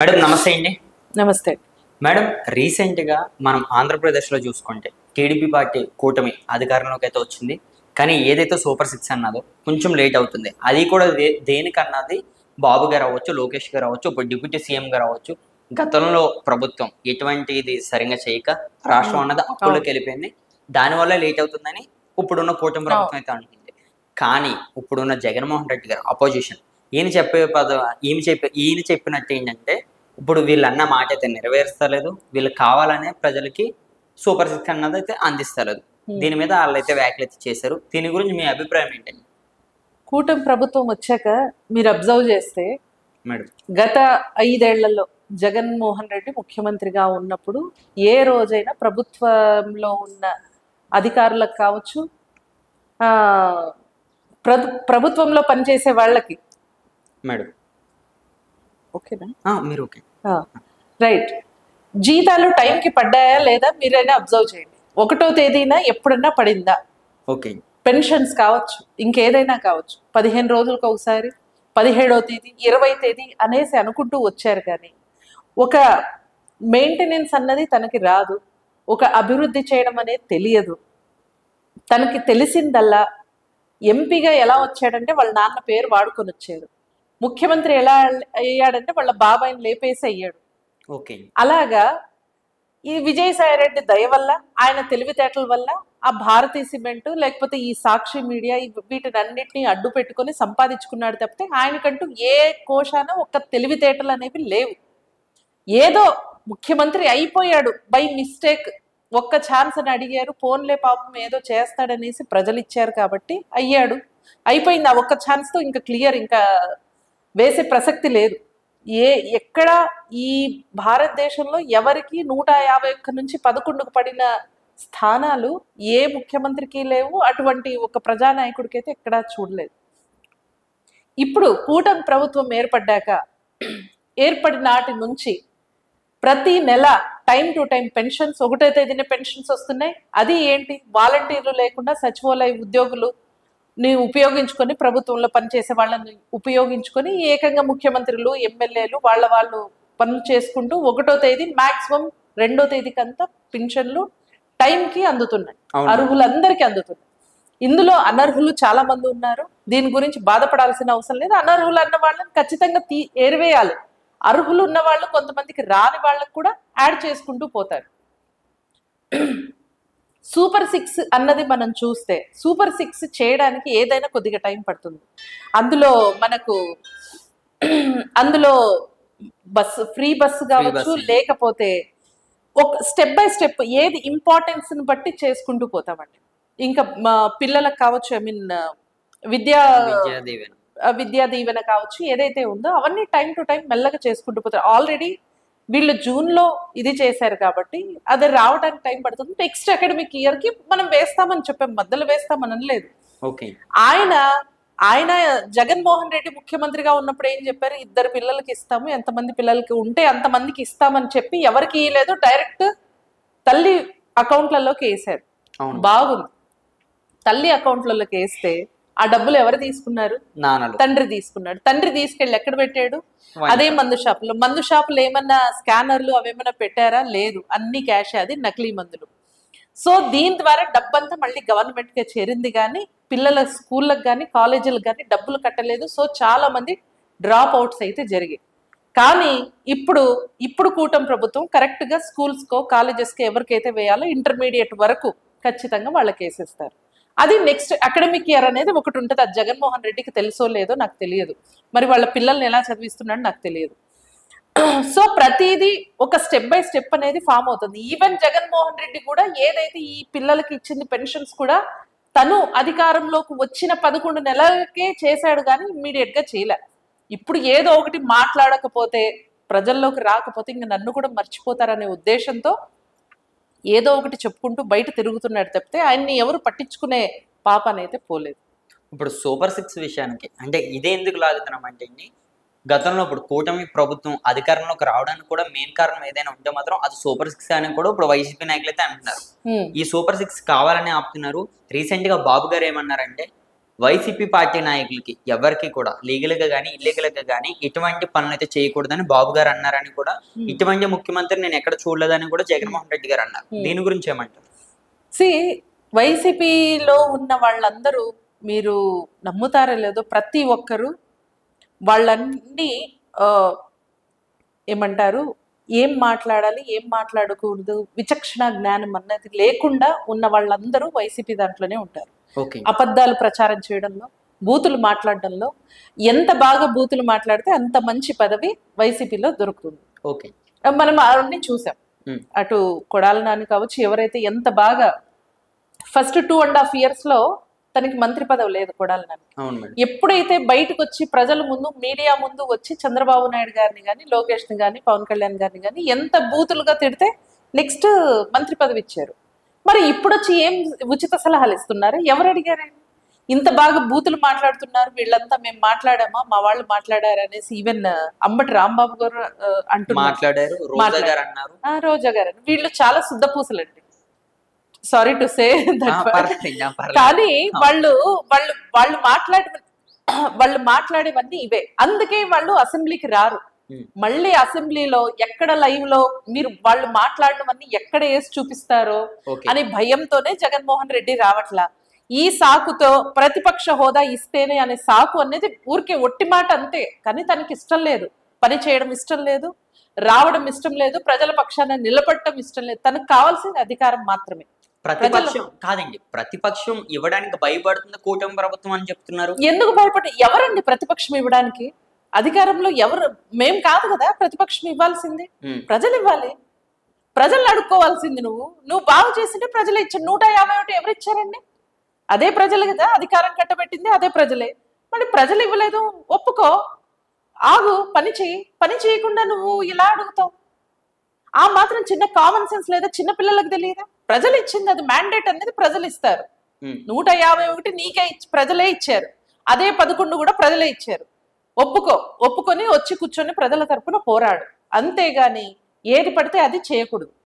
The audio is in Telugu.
మేడం నమస్తే అండి. నమస్తే. మేడం రీసెంట్గా మనం ఆంధ్రప్రదేశ్లో చూసుకుంటే టీడీపీ పార్టీ కూటమి అధికారంలోకి అయితే వచ్చింది. కానీ ఏదైతే సూపర్ సిక్స్ అన్నదో కొంచెం లేట్ అవుతుంది. అది కూడా దేనికన్నది బాబు గారు అవ్వచ్చు, లోకేష్ గారు అవ్వచ్చు, ఇప్పుడు డిప్యూటీ సీఎం గారు అవ్వచ్చు. గతంలో ప్రభుత్వం ఎటువంటిది సరిగ్గా చేయక రాష్ట్రం అన్నది అప్పుల్లోకి వెళ్ళిపోయింది. దానివల్ల లేట్ అవుతుందని ఇప్పుడున్న కూటమి ప్రభుత్వం అయితే అంటుంది. కానీ ఇప్పుడున్న జగన్మోహన్ రెడ్డి గారు అపోజిషన్ ఈయన చెప్పినట్టు ఏంటంటే ఇప్పుడు వీళ్ళు అన్న మాట అయితే నెరవేర్స్తలేదు, వీళ్ళు కావాలనే ప్రజలకి సూపర్ సిక్స్ అన్నది అయితే అందిస్తలేదు. దీని మీద వాళ్ళైతే వ్యాఖ్యలు అయితే చేశారు. దీని గురించి మీ అభిప్రాయం ఏంటండి? కూటమి ప్రభుత్వం వచ్చాక మీరు అబ్జర్వ్ చేస్తే మేడం గత 5 ఏళ్లలో జగన్మోహన్ రెడ్డి ముఖ్యమంత్రిగా ఉన్నప్పుడు ఏ రోజైనా ప్రభుత్వంలో ఉన్న అధికారులకు కావచ్చు, ఆ, ప్రభుత్వంలో పనిచేసే వాళ్ళకి మేడం ఓకేనా మీరు ఓకే రైట్, జీతాలు టైంకి పడ్డాయా లేదా మీరైనా అబ్జర్వ్ చేయండి. 1వ తేదీన ఎప్పుడన్నా పడిందా? ఓకే. పెన్షన్స్ కావచ్చు, ఇంకేదైనా కావచ్చు, 15 రోజులకు ఒకసారి, 17వ తేదీ, 20వ తేదీ అనేసి అనుకుంటూ వచ్చారు. కానీ ఒక మెయింటెనెన్స్ అన్నది తనకి రాదు, ఒక అభివృద్ధి చేయడం అనేది తెలియదు. తనకి తెలిసిందల్లా ఎంపీగా ఎలా వచ్చాడంటే వాళ్ళ నాన్న పేరు వాడుకొని వచ్చాడు, ముఖ్యమంత్రి ఎలా అయ్యాడంటే వాళ్ళ బాబాయిని లేపేసి అయ్యాడు. ఓకే. అలాగా ఈ విజయసాయిరెడ్డి దయ వల్ల, ఆయన తెలివితేటల వల్ల ఆ భారతీ సిమెంట్ లేకపోతే ఈ సాక్షి మీడియా వీటినన్నిటిని అడ్డు పెట్టుకొని సంపాదించుకున్నాడు తప్పితే ఆయనకంటూ ఏ కోశాన ఒక్క తెలివితేటలు అనేవి లేవు. ఏదో ముఖ్యమంత్రి అయిపోయాడు బై మిస్టేక్, ఒక్క ఛాన్స్ అని అడిగారు, ఫోన్లే పాపం ఏదో చేస్తాడనేసి ప్రజలు ఇచ్చారు కాబట్టి అయ్యాడు, అయిపోయింది. ఆ ఒక్క ఛాన్స్తో ఇంకా క్లియర్, ఇంకా వేసే ప్రసక్తి లేదు. ఎక్కడ ఈ భారతదేశంలో ఎవరికి 151 నుంచి 11కు పడిన స్థానాలు ఏ ముఖ్యమంత్రికి లేవు, అటువంటి ఒక ప్రజానాయకుడికైతే ఎక్కడా చూడలేదు. ఇప్పుడు కూటమి ప్రభుత్వం ఏర్పడిన నాటి నుంచి ప్రతి నెల టైం టు టైం పెన్షన్స్, 1వ తేదీన పెన్షన్స్ వస్తున్నాయి. అది ఏంటి, వాలంటీర్లు లేకుండా సచివాలయ ఉద్యోగులు ఉపయోగించుకొని, ప్రభుత్వంలో పనిచేసే వాళ్ళని ఉపయోగించుకొని ఏకంగా ముఖ్యమంత్రులు, ఎమ్మెల్యేలు వాళ్ళు పనులు చేసుకుంటూ 1వ తేదీ మాక్సిమం 2వ తేదీకి అంతా పెన్షన్లు టైంకి అందుతున్నాయి, అర్హులందరికీ అందుతున్నాయి. ఇందులో అనర్హులు చాలా మంది ఉన్నారు, దీని గురించి బాధపడాల్సిన అవసరం లేదు. అనర్హులు అన్న వాళ్ళని ఖచ్చితంగా ఏరివేయాలి. అర్హులు ఉన్న వాళ్ళు కొంతమందికి రాని వాళ్ళకు కూడా యాడ్ చేసుకుంటూ పోతారు. సూపర్ సిక్స్ అన్నది మనం చూస్తే సూపర్ సిక్స్ చేయడానికి ఏదైనా కొద్దిగా టైం పడుతుంది. అందులో ఫ్రీ బస్సు కావచ్చు, లేకపోతే ఒక స్టెప్ బై స్టెప్ ఏది ఇంపార్టెన్స్ని బట్టి చేసుకుంటూ పోతామండి. ఇంకా పిల్లలకు కావచ్చు, విద్యా దీవెన కావచ్చు, ఏదైతే ఉందో అవన్నీ టైం టు టైం మెల్లగా చేసుకుంటూ పోతారు. ఆల్రెడీ వీళ్ళు జూన్లో ఇది చేశారు కాబట్టి అది రావడానికి టైం పడుతుంది. నెక్స్ట్ అకాడమిక్ ఇయర్కి మనం వేస్తామని చెప్పాం, మధ్యలో వేస్తామని అనలేదు. ఆయన జగన్మోహన్ రెడ్డి ముఖ్యమంత్రిగా ఉన్నప్పుడు ఏం చెప్పారు, 2 పిల్లలకి ఇస్తాము, ఎంతమంది పిల్లలకి ఉంటే అంతమందికి ఇస్తామని చెప్పి ఎవరికి లేదు, డైరెక్ట్ తల్లి అకౌంట్లలోకి వేసారు. బాగుంది. తల్లి అకౌంట్లలోకి వేస్తే ఆ డబ్బులు ఎవరు తీసుకున్నారు? తండ్రి తీసుకున్నాడు. తండ్రి తీసుకెళ్ళి ఎక్కడ పెట్టాడు? అదే మందు షాపులు ఏమన్నా స్కానర్లు అవేమన్నా పెట్టారా? లేదు, అన్ని క్యాష్, అది నకిలీ మందులు. సో దీని ద్వారా డబ్బంతా మళ్ళీ గవర్నమెంట్కే చేరింది. కానీ పిల్లల స్కూళ్ళకి కానీ కాలేజీలకు కానీ డబ్బులు కట్టలేదు. సో చాలా మంది డ్రాప్ అవుట్స్ అయితే జరిగాయి. కానీ ఇప్పుడు కూటమి ప్రభుత్వం కరెక్ట్గా స్కూల్స్కో కాలేజెస్కో ఎవరికైతే వేయాలో ఇంటర్మీడియట్ వరకు ఖచ్చితంగా వాళ్ళకి వేసేస్తారు. అది నెక్స్ట్ అకాడమిక్ ఇయర్ అనేది ఒకటి ఉంటుంది. అది జగన్మోహన్ రెడ్డికి తెలుసో లేదో నాకు తెలియదు, మరి వాళ్ళ పిల్లల్ని ఎలా చదివిస్తున్నాడో నాకు తెలియదు. సో ప్రతిదీ ఒక స్టెప్ బై స్టెప్ అనేది ఫామ్ అవుతుంది. ఈవెన్ జగన్మోహన్ రెడ్డి కూడా ఏదైతే ఈ పిల్లలకి ఇచ్చింది పెన్షన్స్ కూడా తను అధికారంలోకి వచ్చిన 11 నెలలకే చేశాడు, కానీ ఇమ్మీడియట్ గా చేయలే. ఇప్పుడు ఏదో ఒకటి మాట్లాడకపోతే, ప్రజల్లోకి రాకపోతే ఇంక నన్ను కూడా మర్చిపోతారనే ఉద్దేశంతో ఏదో ఒకటి చెప్పుకుంటూ బయట తిరుగుతున్నాడు తప్పితే ఆయన్ని ఎవరు పట్టించుకునే పాపనైతే పోలేదు. ఇప్పుడు సూపర్ సిక్స్ విషయానికి అంటే ఇదే ఎందుకు లాగుతున్నాం అంటే, గతంలో ఇప్పుడు కూటమి ప్రభుత్వం అధికారంలోకి రావడానికి కూడా మెయిన్ కారణం ఏదైనా ఉంటే మాత్రం అది సూపర్ సిక్స్ అని కూడా ఇప్పుడు వైసీపీ నాయకులు అయితే అంటున్నారు. ఈ సూపర్ సిక్స్ కావాలని ఆపుతున్నారు. రీసెంట్ గా బాబు గారు ఏమన్నారంటే, వైసీపీ పార్టీ నాయకులకి ఎవరికి కూడా లీగల్ గా కానీ ఇల్లీగల్ గా కానీ ఇటువంటి పనులు అయితే చేయకూడదని బాబు గారు అన్నారని కూడా, ఇటువంటి ముఖ్యమంత్రి నేను ఎక్కడ చూడలేదని కూడా జగన్మోహన్ రెడ్డి గారు అన్నారు. దీని గురించి ఏమంటారు? వైసీపీలో ఉన్న వాళ్ళందరూ, మీరు నమ్ముతారో లేదో, ప్రతి ఒక్కరు వాళ్ళన్ని ఏమంటారు, ఏం మాట్లాడాలి ఏం మాట్లాడకూడదు విచక్షణ జ్ఞానం అన్నది లేకుండా ఉన్న వాళ్ళందరూ వైసీపీ దాంట్లోనే ఉంటారు. అబద్ధాలు ప్రచారం చేయడంలో, బూతులు మాట్లాడడంలో, ఎంత బాగా బూతులు మాట్లాడితే అంత మంచి పదవి వైసీపీలో దొరుకుతుంది. మనం అవన్నీ చూసాం. అటు కొడాలి నాని కావచ్చు, ఎవరైతే ఎంత బాగా ఫస్ట్ 2.5 years లో తనకి మంత్రి పదవి లేదు కొడాలి నాని. ఎప్పుడైతే బయటకు వచ్చి ప్రజల ముందు, మీడియా ముందు వచ్చి చంద్రబాబు నాయుడు గారిని కానీ, లోకేష్ ని కానీ, పవన్ కళ్యాణ్ గారిని కానీ ఎంత బూతులుగా తిడితే నెక్స్ట్ మంత్రి పదవి ఇచ్చారు. మరి ఇప్పుడు వచ్చి ఏం ఉచిత సలహాలు ఇస్తున్నారు? ఎవరు అడిగారు? ఇంత బాగా బూతులు మాట్లాడుతున్నారు, వీళ్ళంతా మేము మాట్లాడామా, మా వాళ్ళు మాట్లాడారు అనేసి ఈవెన్ అంబటి రాంబాబు గారు అంటున్నారు, రోజా గారు. వీళ్ళు చాలా శుద్ధపూసలండి, సారీ టు సే దట్. కానీ వాళ్ళు మాట్లాడేవన్నీ ఇవే. అందుకే వాళ్ళు అసెంబ్లీకి రారు. మళ్ళీ అసెంబ్లీలో ఎక్కడ లైవ్ లో మీరు వాళ్ళు మాట్లాడడం ఎక్కడ వేసి చూపిస్తారో అనే భయంతోనే జగన్మోహన్ రెడ్డి రావట్లా. ఈ సాకుతో ప్రతిపక్ష హోదా ఇస్తేనే అనే సాకు అనేది ఊరికే ఒట్టి మాట అంతే. కానీ తనకి ఇష్టం లేదు, పని చేయడం ఇష్టం లేదు, రావడం ఇష్టం లేదు, ప్రజల పక్షాన నిలబడటం ఇష్టం లేదు. తనకు కావాల్సింది అధికారం మాత్రమే. ప్రతిపక్షం కాదండి, ప్రతిపక్షం ఇవ్వడానికి భయపడుతుంది కూటమి ప్రభుత్వం అని చెప్తున్నారు. ఎందుకు భయపడి? ఎవరండి ప్రతిపక్షం ఇవ్వడానికి? అధికారంలో ఎవరు? మేం కాదు కదా ప్రతిపక్షం ఇవ్వాల్సింది, ప్రజలు ఇవ్వాలి. ప్రజల్ని అడుక్కోవాల్సింది. నువ్వు బాగు చేసింటే ప్రజలే ఇచ్చారు. 151 ఎవరు ఇచ్చారండి? అదే ప్రజలు కదా అధికారం కట్టబెట్టింది, అదే ప్రజలే. మరి ప్రజలు ఇవ్వలేదు, ఒప్పుకో, ఆగు, పని చేయి. పని చేయకుండా నువ్వు ఇలా అడుగుతావు? ఆ మాత్రం చిన్న కామన్ సెన్స్ లేదా? చిన్న పిల్లలకు తెలియదా? ప్రజలు ఇచ్చింది, అది మ్యాండేట్ అనేది ప్రజలు ఇస్తారు. 151 నీకే ప్రజలే ఇచ్చారు, అదే 11 కూడా ప్రజలే ఇచ్చారు. ఒప్పుకొని వచ్చి కూర్చొని ప్రజల తరపున పోరాడు. అంతేగాని ఏది పడితే అది చేయకూడదు.